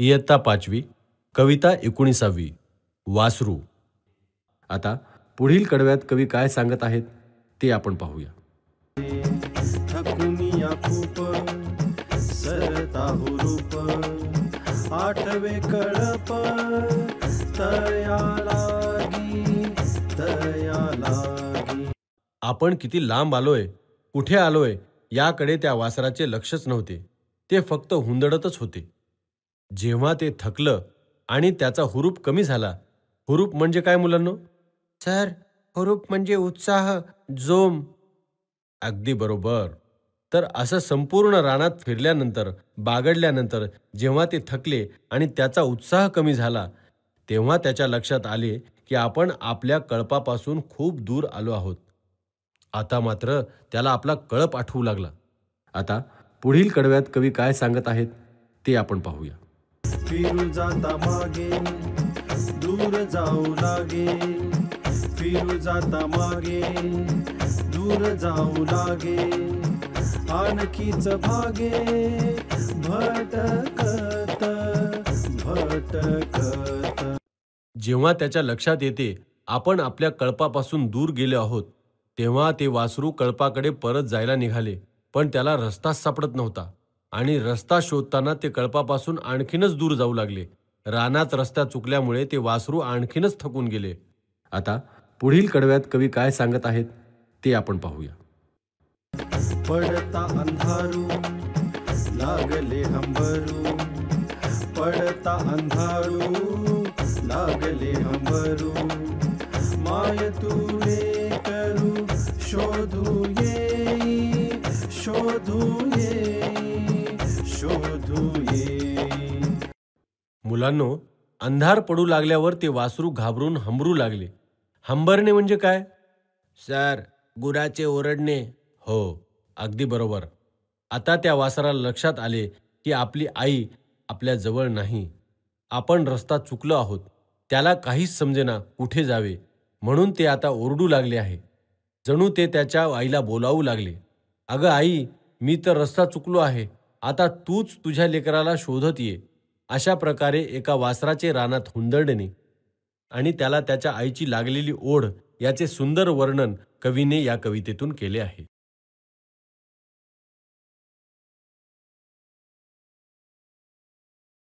इयत्ता 5वी, कविता 19वी, वासरू. आता पुढील कडव्यात कवी काय सांगत आहेत ते आपण पाहूया. थकुनिया खूप सरता हुरूप, आठवे कळप तया लागी, तया लागी. आपण किती लांब आलोय, कुठे आलोय याकडे त्या वासराचे लक्षच नव्हते. ते फक्त हुंदडतच होते. जेव्हा ते थकलं आणि त्याचा हुरूप कमी झाला. हुरूप म्हणजे काय मुलांनो? सर, हुरूप म्हणजे उत्साह, जोम. अगदी बरोबर. तर असं संपूर्ण रानात फिरल्यानंतर, बागडल्यानंतर जेव्हा ते थकले आणि त्याचा उत्साह कमी झाला, तेव्हा त्याच्या लक्षात आले की आपण आपल्या कळपापासून खूप दूर आलो आहोत. आता मात्र त्याला आपला कळप आठवू लागला. आता पुढील कडव्यात कवी काय सांगत आहेत ते आपण पाहूया. फिरू जाता मागे, दूर जाऊ लागे, फिरू जाता मागे, दूर जाऊ लागे, आणखीच भागे भटकत, भटकत. जेव्हा त्याच्या लक्षात येते आपण आपल्या कळपापासून दूर गेले आहोत, तेव्हा ते वासरू कळपाकडे परत जायला निघाले. पण त्याला रस्ताच सापडत नव्हता आणि रस्ता शोधताना ते कळपापासून आणखीनच दूर जाऊ लागले. रानात रस्ता चुकल्यामुळे ते वासरू आणखीनच थकून गेले. आता पुढील कडव्यात कवी काय सांगत आहेत ते आपण पाहूया. पडता अंधारू लागले हंबरू, पडता अंधारू लागले हंबरू, माय तुले करू शोधू येई, शोधू येई, शोधू येई. मुलांनो, अंधार पडू लागल्यावर ते वासरू घाबरून हंबरू लागले. हंबरणे म्हणजे काय? सर, गुराचे ओरडणे. हो, अगदी बरोबर. आता त्या वासराला लक्षात आले की आपली आई आपल्या जवळ नाही. आपण रस्ता चुकलो आहोत. त्याला काहीच समजेना कुठे जावे, म्हणून ते आता ओरडू लागले आहे. जणू ते त्याच्या आईला बोलावू लागले. अगं आई, मी तर रस्ता चुकलो आहे. आता तूच तुझ्या लेकराला शोधत ये. अशा प्रकारे एका वासराचे रानात हुंदडणे आणि त्याला त्याच्या आईची लागलेली ओढ याचे सुंदर वर्णन कवीने या कवितेतून केले आहे.